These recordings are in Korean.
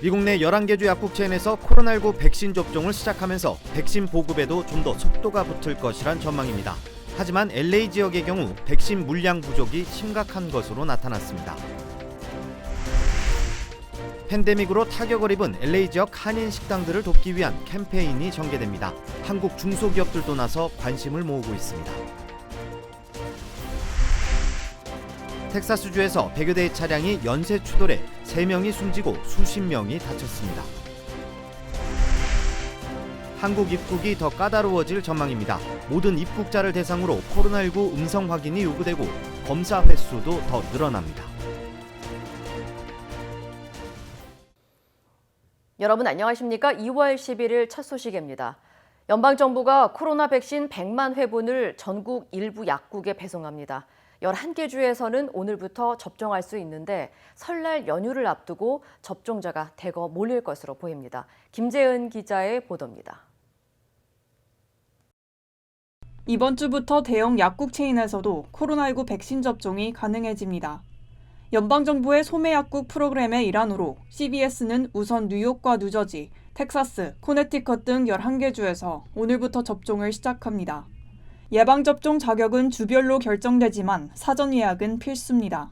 미국 내 11개 주 약국 체인에서 코로나19 백신 접종을 시작하면서 백신 보급에도 좀 더 속도가 붙을 것이란 전망입니다. 하지만 LA 지역의 경우 백신 물량 부족이 심각한 것으로 나타났습니다. 팬데믹으로 타격을 입은 LA 지역 한인 식당들을 돕기 위한 캠페인이 전개됩니다. 한국 중소기업들도 나서 관심을 모으고 있습니다. 텍사스주에서 100여 대의 차량이 연쇄 추돌해 3명이 숨지고 수십 명이 다쳤습니다. 한국 입국이 더 까다로워질 전망입니다. 모든 입국자를 대상으로 코로나19 음성 확인이 요구되고 검사 횟수도 더 늘어납니다. 여러분 안녕하십니까? 2월 11일 첫 소식입니다. 연방정부가 코로나 백신 100만 회분을 전국 일부 약국에 배송합니다. 11개 주에서는 오늘부터 접종할 수 있는데 설날 연휴를 앞두고 접종자가 대거 몰릴 것으로 보입니다. 김재은 기자의 보도입니다. 이번 주부터 대형 약국 체인에서도 코로나19 백신 접종이 가능해집니다. 연방정부의 소매약국 프로그램의 일환으로 CVS는 우선 뉴욕과 뉴저지, 텍사스, 코네티컷 등 11개 주에서 오늘부터 접종을 시작합니다. 예방접종 자격은 주별로 결정되지만 사전 예약은 필수입니다.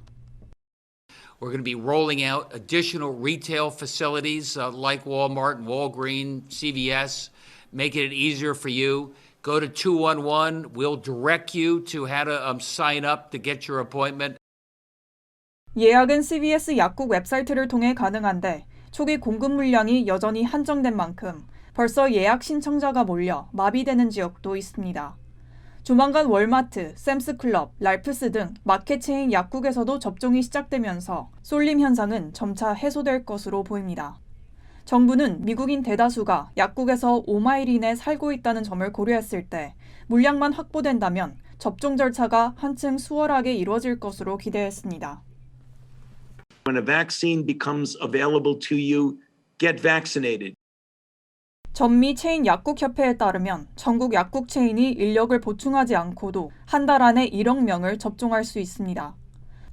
We're going to be rolling out additional retail facilities like Walmart, Walgreens, CVS, making it easier for you. Go to 211. We'll direct you to how to sign up to get your appointment. 예약은 CVS 약국 웹사이트를 통해 가능한데 초기 공급 물량이 여전히 한정된 만큼 벌써 예약 신청자가 몰려 마비되는 지역도 있습니다. 조만간 월마트, 샘스클럽, 랄프스 등 마켓 체인 약국에서도 접종이 시작되면서 쏠림 현상은 점차 해소될 것으로 보입니다. 정부는 미국인 대다수가 약국에서 5마일 이내 살고 있다는 점을 고려했을 때 물량만 확보된다면 접종 절차가 한층 수월하게 이루어질 것으로 기대했습니다. When a vaccine becomes available to you, get vaccinated. 전미 체인 약국협회에 따르면 전국 약국 체인이 인력을 보충하지 않고도 한 달 안에 1억 명을 접종할 수 있습니다.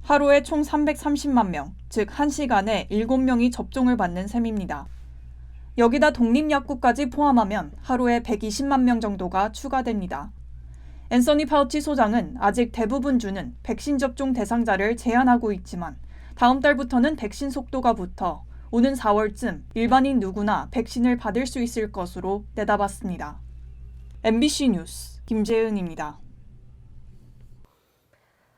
하루에 총 330만 명, 즉 1시간에 7명이 접종을 받는 셈입니다. 여기다 독립약국까지 포함하면 하루에 120만 명 정도가 추가됩니다. 앤서니 파우치 소장은 아직 대부분 주는 백신 접종 대상자를 제한하고 있지만 다음 달부터는 백신 속도가 붙어 오는 4월쯤 일반인 누구나 백신을 받을 수 있을 것으로 내다봤습니다. MBC 뉴스 김재은입니다.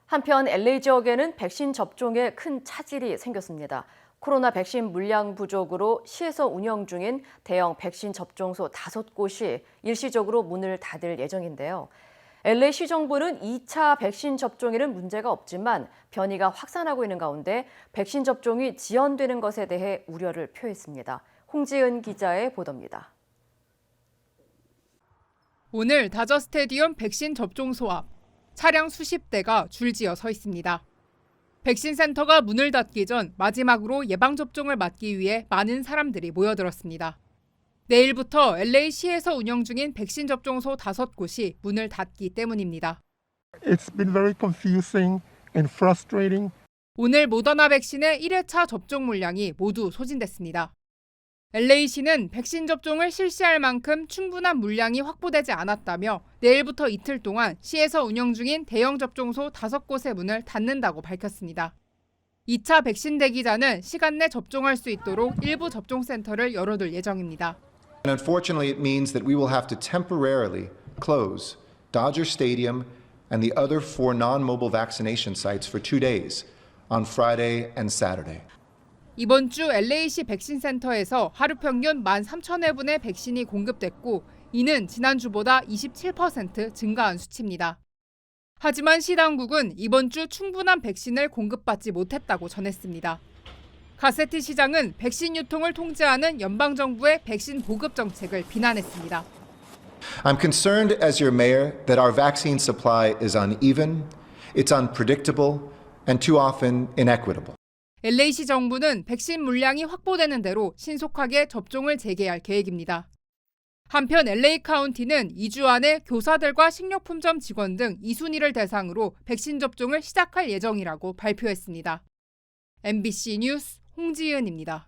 한편 LA 지역에는 백신 접종에 큰 차질이 생겼습니다. 코로나 백신 물량 부족으로 시에서 운영 중인 대형 백신 접종소 5곳이 일시적으로 문을 닫을 예정인데요. LA 시정부는 2차 백신 접종에는 문제가 없지만 변이가 확산하고 있는 가운데 백신 접종이 지연되는 것에 대해 우려를 표했습니다. 홍지은 기자의 보도입니다. 오늘 다저 스테디움 백신 접종소 앞 차량 수십 대가 줄지어 서 있습니다. 백신 센터가 문을 닫기 전 마지막으로 예방접종을 맞기 위해 많은 사람들이 모여들었습니다. 내일부터 LA시에서 운영 중인 백신 접종소 5곳이 문을 닫기 때문입니다. It's been very confusing and frustrating. 오늘 모더나 백신의 1회차 접종 물량이 모두 소진됐습니다. LA시는 백신 접종을 실시할 만큼 충분한 물량이 확보되지 않았다며 내일부터 이틀 동안 시에서 운영 중인 대형 접종소 5곳의 문을 닫는다고 밝혔습니다. 2차 백신 대기자는 시간 내 접종할 수 있도록 일부 접종센터를 열어둘 예정입니다. And unfortunately, it means that we will have to temporarily close Dodger Stadium and the other 4 non-mobile vaccination sites for 2 days on Friday and Saturday. 이번 주 LA시 백신 센터에서 하루 평균 13,000회분의 백신이 공급됐고 이는 지난주보다 27% 증가한 수치입니다. 하지만 시 당국은 이번 주 충분한 백신을 공급받지 못했다고 전했습니다. 가세티 시장은 백신 유통을 통제하는 연방정부의 백신 보급 정책을 비난했습니다. I'm concerned as your mayor that our vaccine supply is uneven, it's unpredictable, and too often inequitable. LA시 정부는 백신 물량이 확보되는 대로 신속하게 접종을 재개할 계획입니다. 한편 LA 카운티는 2주 안에 교사들과 식료품점 직원 등 2순위를 대상으로 백신 접종을 시작할 예정이라고 발표했습니다. MBC 뉴스 홍지은입니다.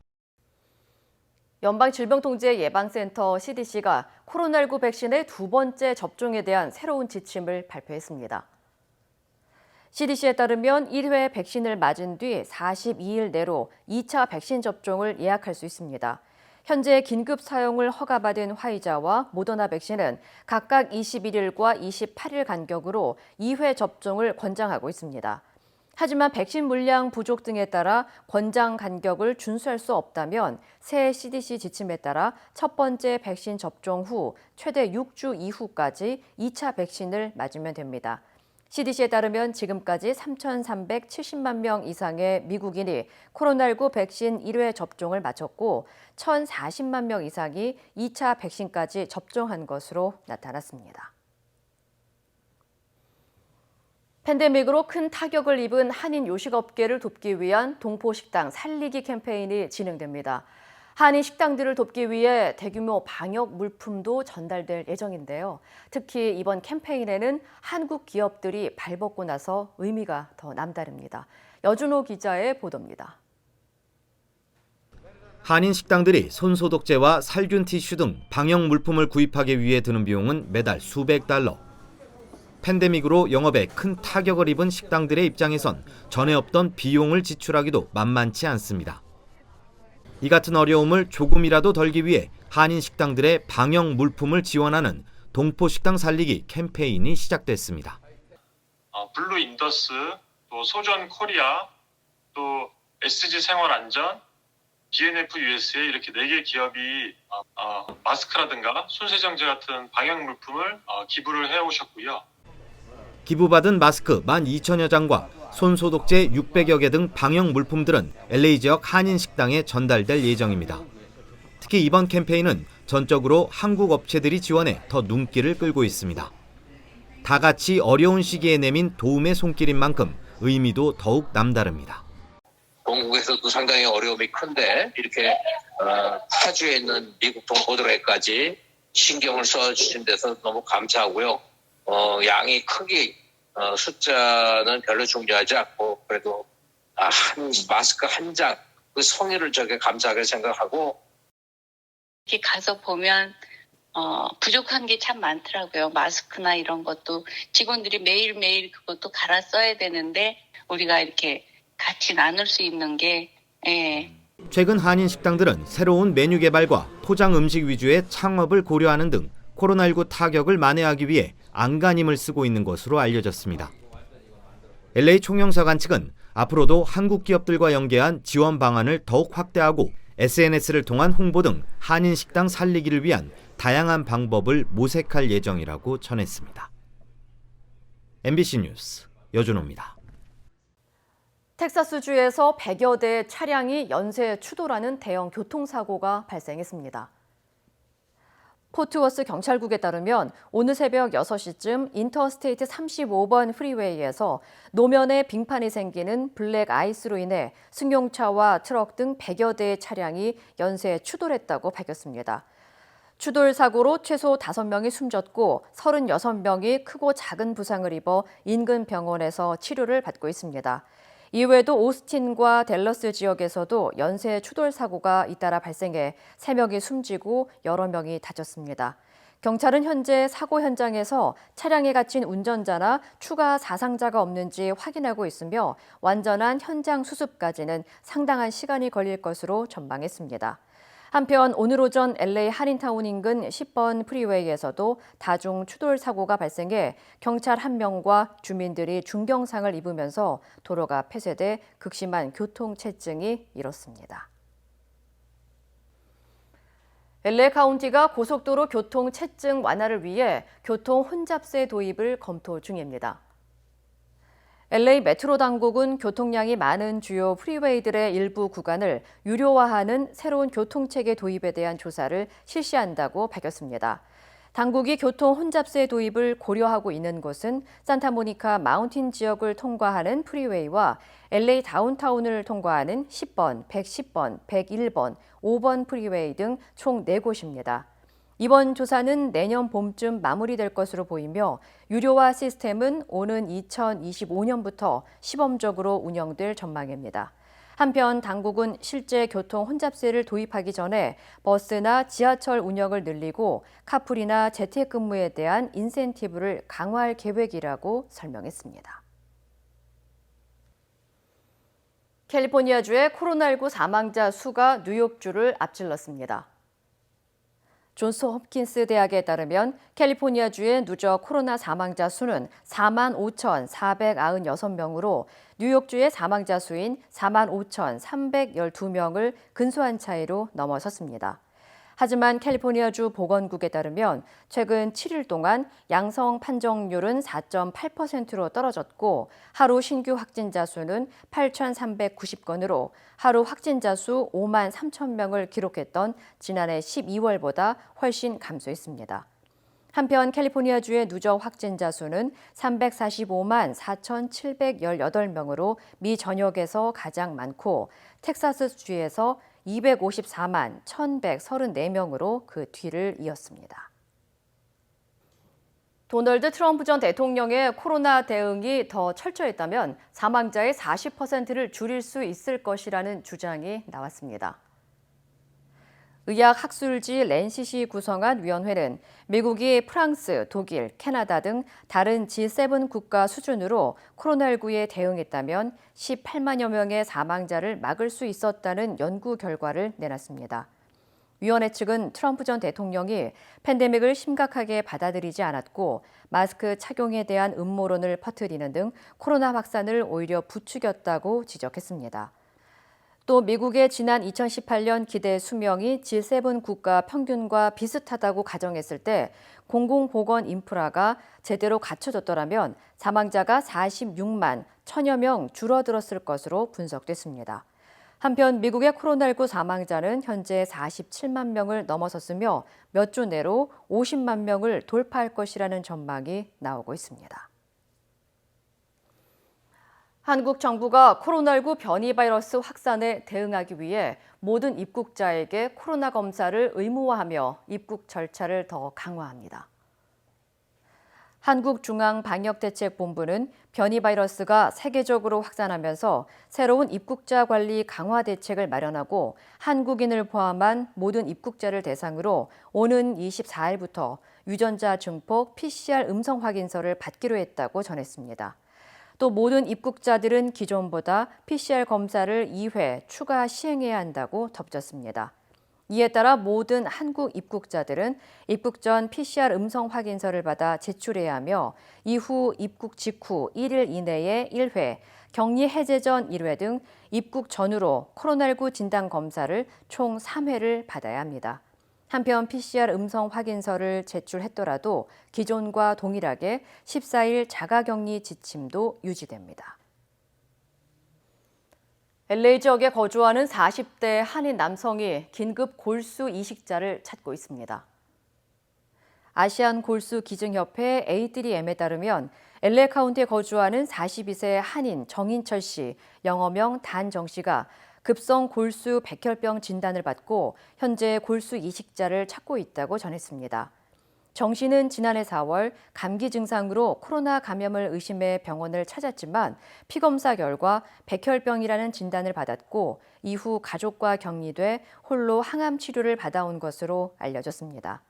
연방질병통제예방센터 CDC가 코로나19 백신의 두 번째 접종에 대한 새로운 지침을 발표했습니다. CDC에 따르면 1회 백신을 맞은 뒤 42일 내로 2차 백신 접종을 예약할 수 있습니다. 현재 긴급 사용을 허가받은 화이자와 모더나 백신은 각각 21일과 28일 간격으로 2회 접종을 권장하고 있습니다. 하지만 백신 물량 부족 등에 따라 권장 간격을 준수할 수 없다면 새 CDC 지침에 따라 첫 번째 백신 접종 후 최대 6주 이후까지 2차 백신을 맞으면 됩니다. CDC에 따르면 지금까지 3,370만 명 이상의 미국인이 코로나19 백신 1회 접종을 마쳤고 1,040만 명 이상이 2차 백신까지 접종한 것으로 나타났습니다. 팬데믹으로 큰 타격을 입은 한인 요식업계를 돕기 위한 동포식당 살리기 캠페인이 진행됩니다. 한인 식당들을 돕기 위해 대규모 방역 물품도 전달될 예정인데요. 특히 이번 캠페인에는 한국 기업들이 발벗고 나서 의미가 더 남다릅니다. 여준호 기자의 보도입니다. 한인 식당들이 손소독제와 살균 티슈 등 방역 물품을 구입하기 위해 드는 비용은 매달 수백 달러. 팬데믹으로 영업에 큰 타격을 입은 식당들의 입장에선 전에 없던 비용을 지출하기도 만만치 않습니다. 이 같은 어려움을 조금이라도 덜기 위해 한인 식당들의 방역 물품을 지원하는 동포식당 살리기 캠페인이 시작됐습니다. 블루 인더스, 또 소전 코리아, 또 SG 생활안전, DNF USA 이렇게 4개 기업이 마스크라든가 손세정제 같은 방역 물품을 기부를 해오셨고요. 기부받은 마스크 12,000여 장과 손소독제 600여 개 등 방역 물품들은 LA 지역 한인 식당에 전달될 예정입니다. 특히 이번 캠페인은 전적으로 한국 업체들이 지원해 더 눈길을 끌고 있습니다. 다 같이 어려운 시기에 내민 도움의 손길인 만큼 의미도 더욱 남다릅니다. 본국에서도 상당히 어려움이 큰데 이렇게 타주에 있는 미국 동포들에게까지 신경을 써주신 데서 너무 감사하고요. 양이 크기 숫자는 별로 중요하지 않고 그래도 한 마스크 한 장 그 성의를 저게 감사하게 생각하고 이렇게 가서 보면 부족한 게 참 많더라고요. 마스크나 이런 것도 직원들이 매일매일 그것도 갈아 써야 되는데 우리가 이렇게 같이 나눌 수 있는 게 최근 한인 식당들은 새로운 메뉴 개발과 포장 음식 위주의 창업을 고려하는 등 코로나19 타격을 만회하기 위해 안간힘을 쓰고 있는 것으로 알려졌습니다. LA 총영사관 측은 앞으로도 한국 기업들과 연계한 지원 방안을 더욱 확대하고 SNS를 통한 홍보 등 한인 식당 살리기를 위한 다양한 방법을 모색할 예정이라고 전했습니다. MBC 뉴스 여준호입니다. 텍사스주에서 100여 대의 차량이 연쇄 추돌하는 대형 교통사고가 발생했습니다. 포트워스 경찰국에 따르면 오늘 새벽 6시쯤 인터스테이트 35번 프리웨이에서 노면에 빙판이 생기는 블랙 아이스로 인해 승용차와 트럭 등 100여 대의 차량이 연쇄 추돌했다고 밝혔습니다. 추돌 사고로 최소 5명이 숨졌고 36명이 크고 작은 부상을 입어 인근 병원에서 치료를 받고 있습니다. 이외에도 오스틴과 댈러스 지역에서도 연쇄 추돌 사고가 잇따라 발생해 3명이 숨지고 여러 명이 다쳤습니다. 경찰은 현재 사고 현장에서 차량에 갇힌 운전자나 추가 사상자가 없는지 확인하고 있으며 완전한 현장 수습까지는 상당한 시간이 걸릴 것으로 전망했습니다. 한편 오늘 오전 LA 한인타운 인근 10번 프리웨이에서도 다중 추돌 사고가 발생해 경찰 1명과 주민들이 중경상을 입으면서 도로가 폐쇄돼 극심한 교통체증이 일었습니다. LA 카운티가 고속도로 교통체증 완화를 위해 교통 혼잡세 도입을 검토 중입니다. LA 메트로 당국은 교통량이 많은 주요 프리웨이들의 일부 구간을 유료화하는 새로운 교통체계 도입에 대한 조사를 실시한다고 밝혔습니다. 당국이 교통 혼잡세 도입을 고려하고 있는 곳은 산타모니카 마운틴 지역을 통과하는 프리웨이와 LA 다운타운을 통과하는 10번, 110번, 101번, 5번 프리웨이 등 총 4곳입니다. 이번 조사는 내년 봄쯤 마무리될 것으로 보이며 유료화 시스템은 오는 2025년부터 시범적으로 운영될 전망입니다. 한편 당국은 실제 교통 혼잡세를 도입하기 전에 버스나 지하철 운영을 늘리고 카풀이나 재택근무에 대한 인센티브를 강화할 계획이라고 설명했습니다. 캘리포니아주의 코로나19 사망자 수가 뉴욕주를 앞질렀습니다. 존스 홉킨스 대학에 따르면 캘리포니아주의 누적 코로나 사망자 수는 45,496명으로 뉴욕주의 사망자 수인 45,312명을 근소한 차이로 넘어섰습니다. 하지만 캘리포니아주 보건국에 따르면 최근 7일 동안 양성 판정률은 4.8%로 떨어졌고 하루 신규 확진자 수는 8,390건으로 하루 확진자 수 5만 3천 명을 기록했던 지난해 12월보다 훨씬 감소했습니다. 한편 캘리포니아주의 누적 확진자 수는 345만 4,718명으로 미 전역에서 가장 많고 텍사스주에서 254만 1,134명으로 그 뒤를 이었습니다. 도널드 트럼프 전 대통령의 코로나 대응이 더 철저했다면 사망자의 40%를 줄일 수 있을 것이라는 주장이 나왔습니다. 의학학술지 랜시시 구성한 위원회는 미국이 프랑스, 독일, 캐나다 등 다른 G7 국가 수준으로 코로나19에 대응했다면 18만여 명의 사망자를 막을 수 있었다는 연구 결과를 내놨습니다. 위원회 측은 트럼프 전 대통령이 팬데믹을 심각하게 받아들이지 않았고 마스크 착용에 대한 음모론을 퍼뜨리는 등 코로나 확산을 오히려 부추겼다고 지적했습니다. 또 미국의 지난 2018년 기대 수명이 G7 국가 평균과 비슷하다고 가정했을 때 공공보건 인프라가 제대로 갖춰졌더라면 사망자가 46만 1천여 명 줄어들었을 것으로 분석됐습니다. 한편 미국의 코로나19 사망자는 현재 47만 명을 넘어섰으며 몇 주 내로 50만 명을 돌파할 것이라는 전망이 나오고 있습니다. 한국 정부가 코로나19 변이 바이러스 확산에 대응하기 위해 모든 입국자에게 코로나 검사를 의무화하며 입국 절차를 더 강화합니다. 한국중앙방역대책본부는 변이 바이러스가 세계적으로 확산하면서 새로운 입국자 관리 강화 대책을 마련하고 한국인을 포함한 모든 입국자를 대상으로 오는 24일부터 유전자 증폭 PCR 음성 확인서를 받기로 했다고 전했습니다. 또 모든 입국자들은 기존보다 PCR 검사를 2회 추가 시행해야 한다고 덧붙였습니다. 이에 따라 모든 한국 입국자들은 입국 전 PCR 음성 확인서를 받아 제출해야 하며 이후 입국 직후 1일 이내에 1회, 격리 해제 전 1회 등 입국 전후로 코로나19 진단 검사를 총 3회를 받아야 합니다. 한편 PCR 음성 확인서를 제출했더라도 기존과 동일하게 14일 자가격리 지침도 유지됩니다. LA 지역에 거주하는 40대 한인 남성이 긴급 골수 이식자를 찾고 있습니다. 아시안 골수 기증협회 A3M에 따르면 LA 카운티에 거주하는 42세 한인 정인철 씨, 영어명 단정 씨가 급성 골수 백혈병 진단을 받고 현재 골수 이식자를 찾고 있다고 전했습니다. 정 씨는 지난해 4월 감기 증상으로 코로나 감염을 의심해 병원을 찾았지만 피검사 결과 백혈병이라는 진단을 받았고 이후 가족과 격리돼 홀로 항암 치료를 받아온 것으로 알려졌습니다.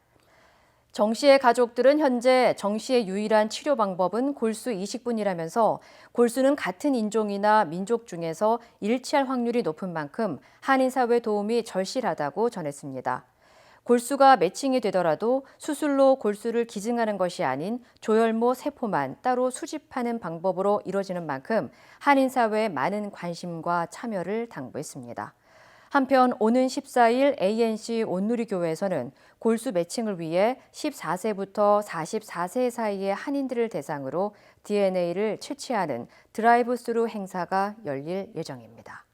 정 씨의 가족들은 현재 정 씨의 유일한 치료 방법은 골수 이식뿐이라면서 골수는 같은 인종이나 민족 중에서 일치할 확률이 높은 만큼 한인 사회 도움이 절실하다고 전했습니다. 골수가 매칭이 되더라도 수술로 골수를 기증하는 것이 아닌 조혈모 세포만 따로 수집하는 방법으로 이뤄지는 만큼 한인 사회에 많은 관심과 참여를 당부했습니다. 한편 오는 14일 ANC 온누리교회에서는 골수 매칭을 위해 14세부터 44세 사이의 한인들을 대상으로 DNA를 채취하는 드라이브 스루 행사가 열릴 예정입니다.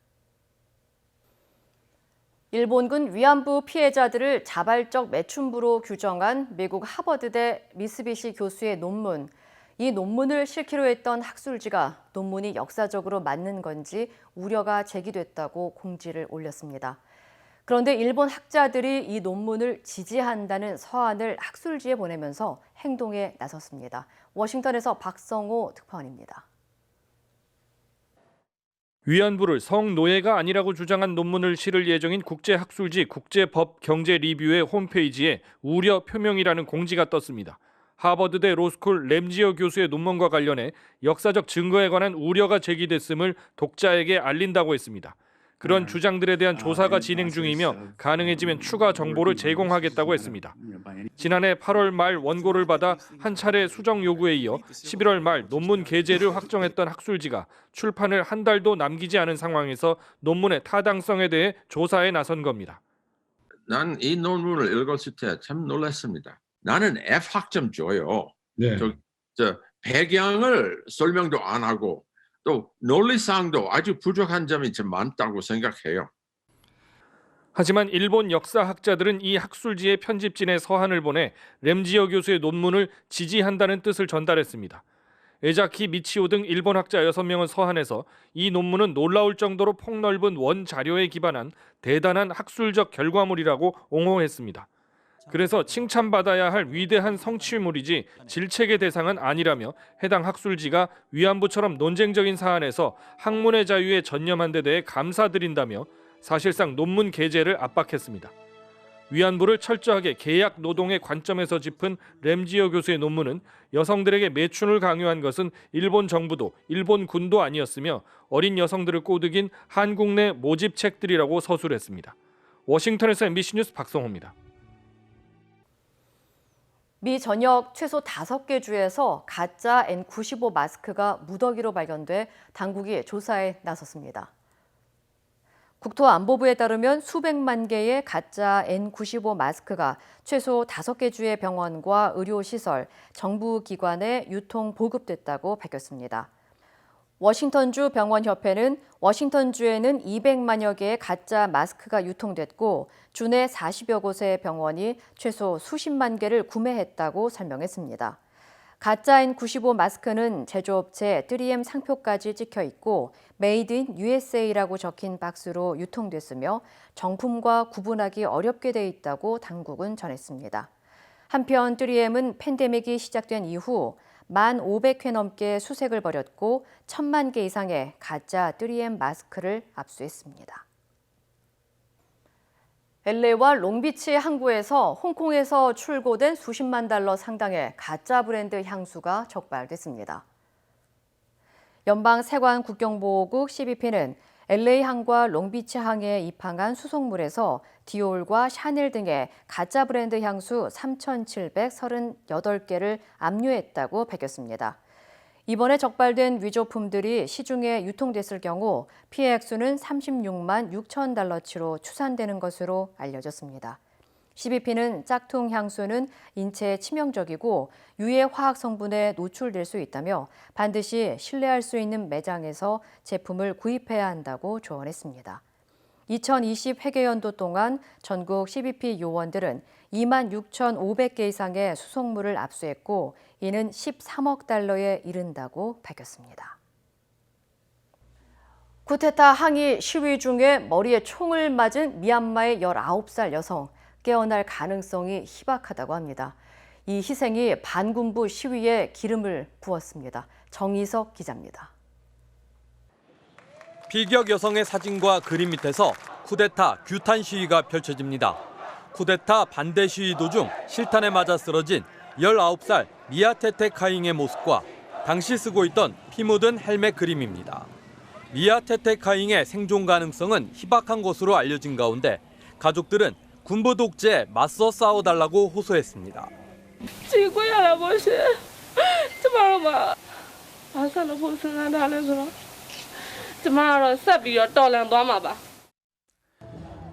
일본군 위안부 피해자들을 자발적 매춘부로 규정한 미국 하버드대 미쓰비시 교수의 논문. 이 논문을 실기로 했던 학술지가 논문이 역사적으로 맞는 건지 우려가 제기됐다고 공지를 올렸습니다. 그런데 일본 학자들이 이 논문을 지지한다는 서한을 학술지에 보내면서 행동에 나섰습니다. 워싱턴에서 박성호 특파원입니다. 위안부를 성노예가 아니라고 주장한 논문을 실을 예정인 국제학술지 국제법경제리뷰의 홈페이지에 우려 표명이라는 공지가 떴습니다. 하버드대 로스쿨 램지어 교수의 논문과 관련해 역사적 증거에 관한 우려가 제기됐음을 독자에게 알린다고 했습니다. 그런 주장들에 대한 조사가 진행 중이며 가능해지면 추가 정보를 제공하겠다고 했습니다. 지난해 8월 말 원고를 받아 한 차례 수정 요구에 이어 11월 말 논문 게재를 확정했던 학술지가 출판을 한 달도 남기지 않은 상황에서 논문의 타당성에 대해 조사에 나선 겁니다. 난 이 논문을 읽었을 때 참 놀랐습니다. 나는 F학점 줘요. 네. 저 배경을 설명도 안 하고 또 논리상도 아주 부족한 점이 좀 많다고 생각해요. 하지만 일본 역사학자들은 이 학술지의 편집진에 서한을 보내 램지어 교수의 논문을 지지한다는 뜻을 전달했습니다. 에자키 미치오 등 일본 학자 6명은 서한에서 이 논문은 놀라울 정도로 폭넓은 원자료에 기반한 대단한 학술적 결과물이라고 옹호했습니다. 그래서 칭찬받아야 할 위대한 성취물이지 질책의 대상은 아니라며 해당 학술지가 위안부처럼 논쟁적인 사안에서 학문의 자유에 전념한 데 대해 감사드린다며 사실상 논문 게재를 압박했습니다. 위안부를 철저하게 계약 노동의 관점에서 짚은 램지어 교수의 논문은 여성들에게 매춘을 강요한 것은 일본 정부도 일본 군도 아니었으며 어린 여성들을 꼬드긴 한국 내 모집책들이라고 서술했습니다. 워싱턴에서 MBC 뉴스 박성호입니다. 미 전역 최소 5개 주에서 가짜 N95 마스크가 무더기로 발견돼 당국이 조사에 나섰습니다. 국토안보부에 따르면 수백만 개의 가짜 N95 마스크가 최소 5개 주의 병원과 의료시설, 정부 기관에 유통 보급됐다고 밝혔습니다. 워싱턴주 병원협회는 워싱턴주에는 200만여 개의 가짜 마스크가 유통됐고 주내 40여 곳의 병원이 최소 수십만 개를 구매했다고 설명했습니다. 가짜 N95 마스크는 제조업체 3M 상표까지 찍혀 있고 메이드 인 USA라고 적힌 박스로 유통됐으며 정품과 구분하기 어렵게 돼 있다고 당국은 전했습니다. 한편 3M은 팬데믹이 시작된 이후 1,500회 넘게 수색을 벌였고 1,000만 개 이상의 가짜 3M 마스크를 압수했습니다. LA와 롱비치 항구에서 홍콩에서 출고된 수십만 달러 상당의 가짜 브랜드 향수가 적발됐습니다. 연방 세관 국경보호국 CBP는 LA 항과 롱비치 항에 입항한 수송물에서 디올과 샤넬 등의 가짜 브랜드 향수 3,738개를 압류했다고 밝혔습니다. 이번에 적발된 위조품들이 시중에 유통됐을 경우 피해 액수는 36만 6천 달러치로 추산되는 것으로 알려졌습니다. CBP는 짝퉁 향수는 인체에 치명적이고 유해 화학 성분에 노출될 수 있다며 반드시 신뢰할 수 있는 매장에서 제품을 구입해야 한다고 조언했습니다. 2020 회계연도 동안 전국 CBP 요원들은 26,500개 이상의 수송물을 압수했고 이는 13억 달러에 이른다고 밝혔습니다. 쿠데타 항의 시위 중에 머리에 총을 맞은 미얀마의 19살 여성, 깨어날 가능성이 희박하다고 합니다. 이 희생이 반군부 시위에 기름을 부었습니다. 정희석 기자입니다. 피격 여성의 사진과 그림 밑에서 쿠데타 규탄 시위가 펼쳐집니다. 쿠데타 반대 시위 도중 실탄에 맞아 쓰러진 19살 미아테테 카잉의 모습과 당시 쓰고 있던 피 묻은 헬멧 그림입니다. 미아테테 카잉의 생존 가능성은 희박한 것으로 알려진 가운데 가족들은 군부 독재에 맞서 싸워달라고 호소했습니다.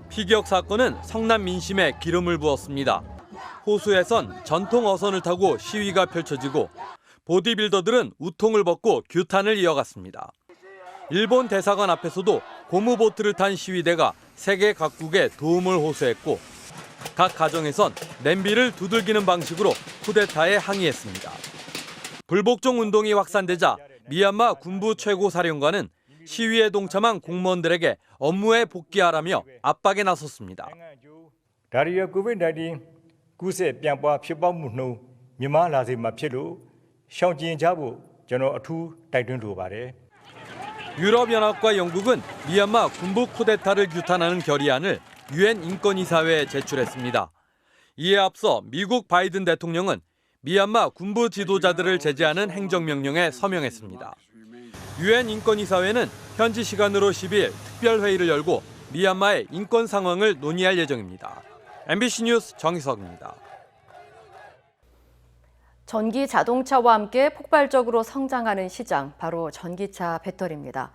피격 사건은 성난 민심에 기름을 부었습니다. 호수에선 전통 어선을 타고 시위가 펼쳐지고 보디빌더들은 우통을 벗고 규탄을 이어갔습니다. 일본 대사관 앞에서도 고무보트를 탄 시위대가 세계 각국에 도움을 호소했고 각 가정에선 냄비를 두들기는 방식으로 쿠데타에 항의했습니다. 불복종 운동이 확산되자 미얀마 군부 최고사령관은 시위에 동참한 공무원들에게 업무에 복귀하라며 압박에 나섰습니다. 다리어 COVID-19 구세ပြန်ပွားဖြစ်ပေါက်မှုနှုန်းမြမလာစေမှာဖြစ်လို့ရှောင်ကျဉ်ကြဖို့ကျွန်တော်အထူးတိုက်တွန်းလိုပါတယ်. 유럽연합과 영국은 미얀마 군부 쿠데타를 규탄하는 결의안을 유엔 인권이사회에 제출했습니다. 이에 앞서 미국 바이든 대통령은 미얀마 군부 지도자들을 제재하는 행정명령에 서명했습니다. 유엔 인권이사회는 현지 시간으로 12일 특별회의를 열고 미얀마의 인권 상황을 논의할 예정입니다. MBC 뉴스 정희석입니다. 전기 자동차와 함께 폭발적으로 성장하는 시장, 바로 전기차 배터리입니다.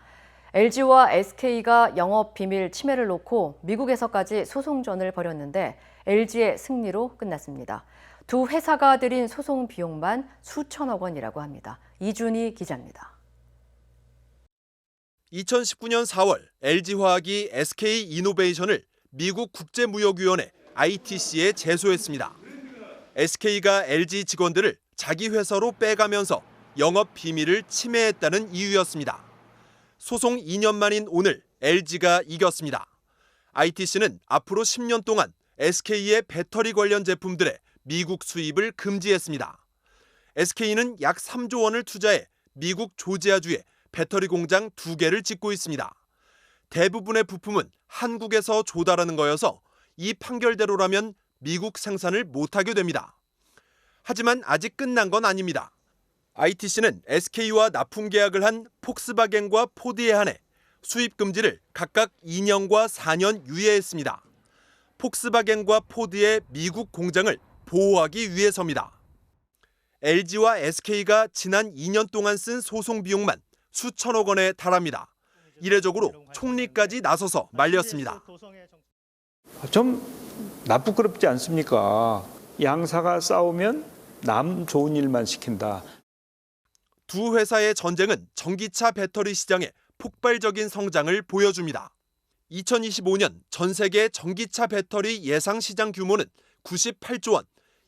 LG와 SK가 영업 비밀 침해를 놓고 미국에서까지 소송전을 벌였는데 LG의 승리로 끝났습니다. 두 회사가 들인 소송 비용만 수천억 원이라고 합니다. 이준희 기자입니다. 2019년 4월 LG화학이 SK이노베이션을 미국 국제무역위원회 ITC에 제소했습니다. SK가 LG 직원들을 자기 회사로 빼가면서 영업 비밀을 침해했다는 이유였습니다. 소송 2년 만인 오늘 LG가 이겼습니다. ITC는 앞으로 10년 동안 SK의 배터리 관련 제품들의 미국 수입을 금지했습니다. SK는 약 3조 원을 투자해 미국 조지아주에 배터리 공장 2개를 짓고 있습니다. 대부분의 부품은 한국에서 조달하는 거여서 이 판결대로라면 미국 생산을 못하게 됩니다. 하지만 아직 끝난 건 아닙니다. ITC는 SK와 납품 계약을 한 폭스바겐과 포드에 한해 수입 금지를 각각 2년과 4년 유예했습니다. 폭스바겐과 포드의 미국 공장을 보호하기 위해서입니다. LG와 SK가 지난 2년 동안 쓴 소송 비용만 수천억 원에 달합니다. 이례적으로 총리까지 나서서 말렸습니다. 좀 나쁘끄럽지 않습니까? 양사가 싸우면 남 좋은 일만 시킨다. 두 회사의 전쟁은 전기차 배터리 시장의 폭발적인 성장을 보여줍니다. 2025년 전 세계 전기차 배터리 예상 시장 규모는 98조 원,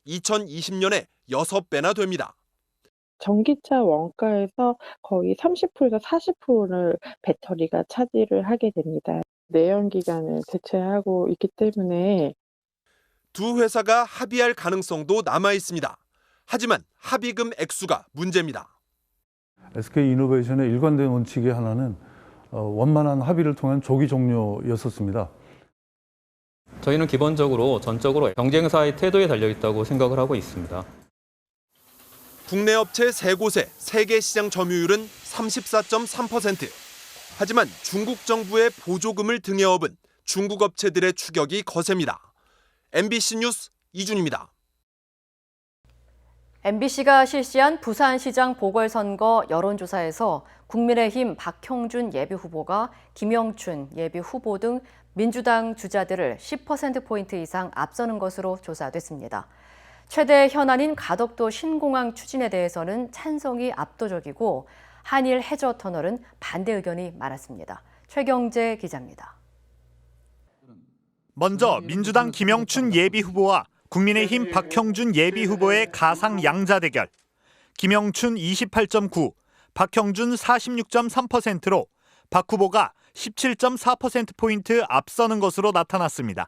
2020년에 6배나 됩니다. 전기차 원가에서 거의 30%에서 40%를 배터리가 차지를 하게 됩니다. 내연기관을 대체하고 있기 때문에 두 회사가 합의할 가능성도 남아 있습니다. 하지만 합의금 액수가 문제입니다. SK이노베이션의 일관된 원칙의 하나는 원만한 합의를 통한 조기 종료였었습니다. 저희는 기본적으로 전적으로 경쟁사의 태도에 달려있다고 생각을 하고 있습니다. 국내 업체 3곳의 세계 시장 점유율은 34.3%. 하지만 중국 정부의 보조금을 등에 업은 중국 업체들의 추격이 거셉니다. MBC 뉴스 이준입니다. MBC가 실시한 부산시장 보궐선거 여론조사에서 국민의힘 박형준 예비후보가 김영춘 예비후보 등 민주당 주자들을 10%포인트 이상 앞서는 것으로 조사됐습니다. 최대 현안인 가덕도 신공항 추진에 대해서는 찬성이 압도적이고 한일 해저 터널은 반대 의견이 많았습니다. 최경재 기자입니다. 먼저 민주당 김영춘 예비후보와 국민의힘 박형준 예비후보의 가상 양자 대결. 김영춘 28.9, 박형준 46.3%로 박 후보가 17.4%포인트 앞서는 것으로 나타났습니다.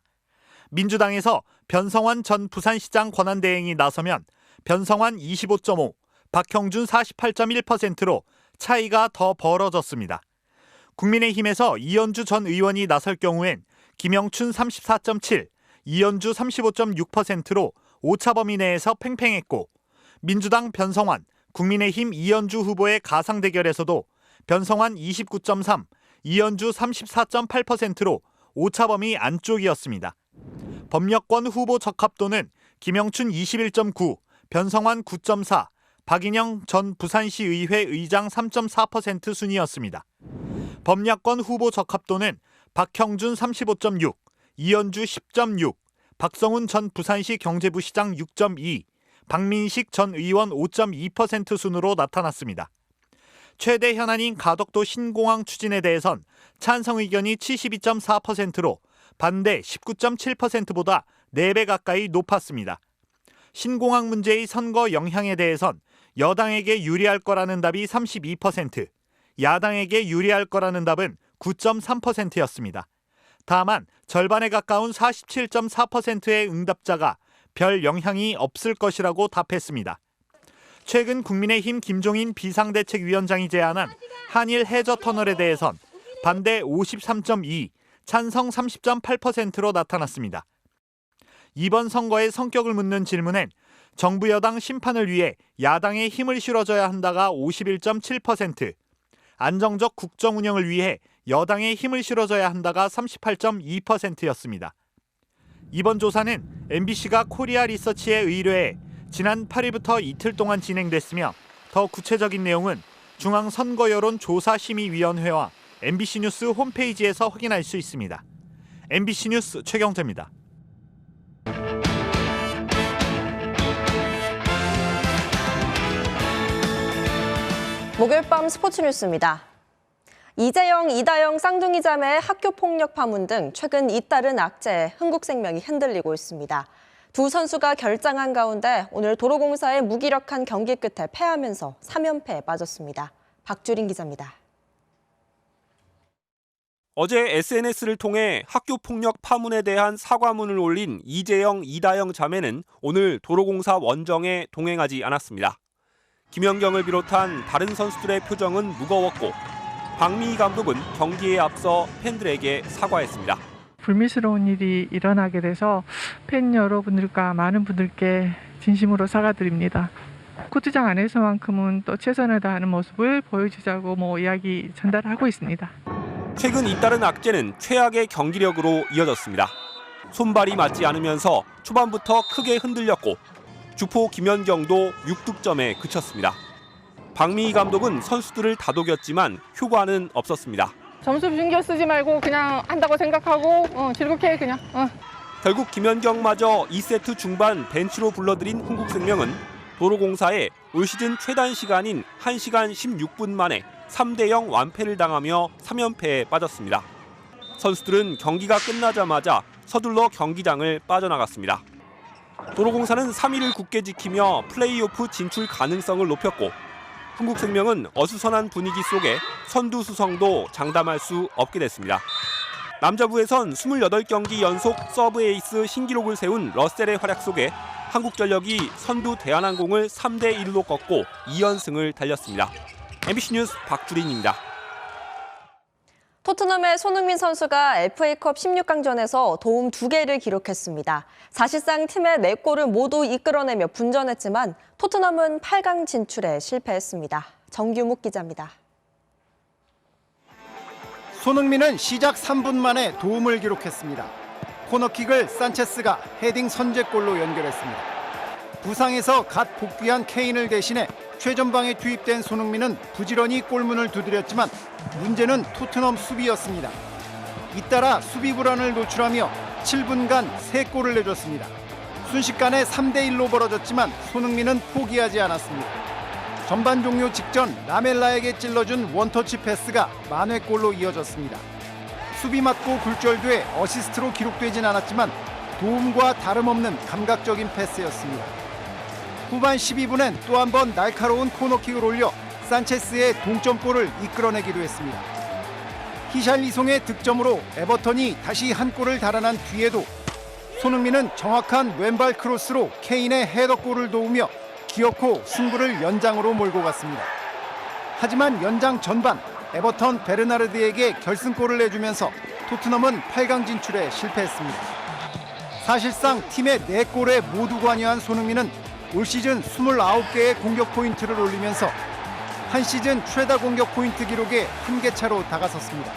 민주당에서 변성환 전 부산시장 권한대행이 나서면 변성환 25.5, 박형준 48.1%로 차이가 더 벌어졌습니다. 국민의힘에서 이현주 전 의원이 나설 경우엔 김영춘 34.7, 이현주 35.6%로 오차 범위 내에서 팽팽했고 민주당 변성환, 국민의힘 이현주 후보의 가상 대결에서도 변성환 29.3, 이현주 34.8%로 오차 범위 안쪽이었습니다. 법여권 후보 적합도는 김영춘 21.9, 변성환 9.4, 박인영 전 부산시 의회 의장 3.4% 순이었습니다. 법야권 후보 적합도는 박형준 35.6, 이현주 10.6, 박성훈 전 부산시 경제부 시장 6.2, 박민식 전 의원 5.2% 순으로 나타났습니다. 최대 현안인 가덕도 신공항 추진에 대해선 찬성 의견이 72.4%로 반대 19.7%보다 4배 가까이 높았습니다. 신공항 문제의 선거 영향에 대해선 여당에게 유리할 거라는 답이 32%, 야당에게 유리할 거라는 답은 9.3%였습니다. 다만 절반에 가까운 47.4%의 응답자가 별 영향이 없을 것이라고 답했습니다. 최근 국민의힘 김종인 비상대책위원장이 제안한 한일 해저 터널에 대해선 반대 53.2, 찬성 30.8%로 나타났습니다. 이번 선거의 성격을 묻는 질문엔 정부 여당 심판을 위해 야당에 힘을 실어줘야 한다가 51.7%, 안정적 국정 운영을 위해 여당에 힘을 실어줘야 한다가 38.2%였습니다. 이번 조사는 MBC가 코리아 리서치에 의뢰해 지난 8일부터 이틀 동안 진행됐으며 더 구체적인 내용은 중앙선거여론조사심의위원회와 MBC 뉴스 홈페이지에서 확인할 수 있습니다. MBC 뉴스 최경재입니다. 목요일 밤 스포츠 뉴스입니다. 이재영, 이다영 쌍둥이 자매의 학교폭력 파문 등 최근 잇따른 악재에 흥국생명이 흔들리고 있습니다. 두 선수가 결장한 가운데 오늘 도로공사의 무기력한 경기 끝에 패하면서 3연패에 빠졌습니다. 박주린 기자입니다. 어제 SNS를 통해 학교폭력 파문에 대한 사과문을 올린 이재영, 이다영 자매는 오늘 도로공사 원정에 동행하지 않았습니다. 김연경을 비롯한 다른 선수들의 표정은 무거웠고 박미희 감독은 경기에 앞서 팬들에게 사과했습니다. 불미스러운 일이 일어나게 돼서 팬 여러분들과 많은 분들께 진심으로 사과드립니다. 코트장 안에서만큼은 또 최선을 다하는 모습을 보여주자고 이야기 전달하고 있습니다. 최근 잇따른 악재는 최악의 경기력으로 이어졌습니다. 손발이 맞지 않으면서 초반부터 크게 흔들렸고 주포 김연경도 6득점에 그쳤습니다. 박미희 감독은 선수들을 다독였지만 효과는 없었습니다. 점수 신경 쓰지 말고 그냥 한다고 생각하고 즐겁게 해 그냥. 결국 김연경마저 2세트 중반 벤치로 불러들인 흥국생명은 도로공사에 올 시즌 최단 시간인 1시간 16분 만에 3대0 완패를 당하며 3연패에 빠졌습니다. 선수들은 경기가 끝나자마자 서둘러 경기장을 빠져나갔습니다. 도로공사는 3위를 굳게 지키며 플레이오프 진출 가능성을 높였고 흥국생명은 어수선한 분위기 속에 선두 수성도 장담할 수 없게 됐습니다. 남자부에선 28경기 연속 서브 에이스 신기록을 세운 러셀의 활약 속에 한국전력이 선두 대한항공을 3대1로 꺾고 2연승을 달렸습니다. MBC 뉴스 박주린입니다. 토트넘의 손흥민 선수가 FA컵 16강전에서 도움 2개를 기록했습니다. 사실상 팀의 4골을 모두 이끌어내며 분전했지만 토트넘은 8강 진출에 실패했습니다. 정규묵 기자입니다. 손흥민은 시작 3분 만에 도움을 기록했습니다. 코너킥을 산체스가 헤딩 선제골로 연결했습니다. 부상에서 갓 복귀한 케인을 대신해 최전방에 투입된 손흥민은 부지런히 골문을 두드렸지만 문제는 토트넘 수비였습니다. 잇따라 수비 불안을 노출하며 7분간 3골을 내줬습니다. 순식간에 3대1로 벌어졌지만 손흥민은 포기하지 않았습니다. 전반 종료 직전 라멜라에게 찔러준 원터치 패스가 만회골로 이어졌습니다. 수비 맞고 굴절돼 어시스트로 기록되진 않았지만 도움과 다름없는 감각적인 패스였습니다. 후반 12분엔 또 한 번 날카로운 코너킥을 올려 산체스의 동점골을 이끌어내기도 했습니다. 히샬리송의 득점으로 에버턴이 다시 한 골을 달아난 뒤에도 손흥민은 정확한 왼발 크로스로 케인의 헤더골을 도우며 기어코 승부를 연장으로 몰고 갔습니다. 하지만 연장 전반 에버턴 베르나르드에게 결승골을 내주면서 토트넘은 8강 진출에 실패했습니다. 사실상 팀의 4골에 모두 관여한 손흥민은 올 시즌 29개의 공격 포인트를 올리면서 한 시즌 최다 공격 포인트 기록에 한 개 차로 다가섰습니다.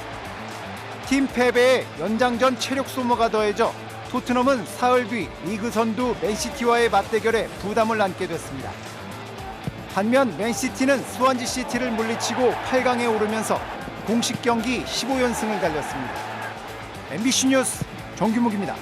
팀 패배에 연장전 체력 소모가 더해져 토트넘은 사흘 뒤 리그 선두 맨시티와의 맞대결에 부담을 안게 됐습니다. 반면 맨시티는 스완지 시티를 물리치고 8강에 오르면서 공식 경기 15연승을 달렸습니다. MBC 뉴스 정규묵입니다.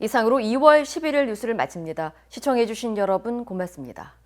이상으로 2월 11일 뉴스를 마칩니다. 시청해주신 여러분 고맙습니다.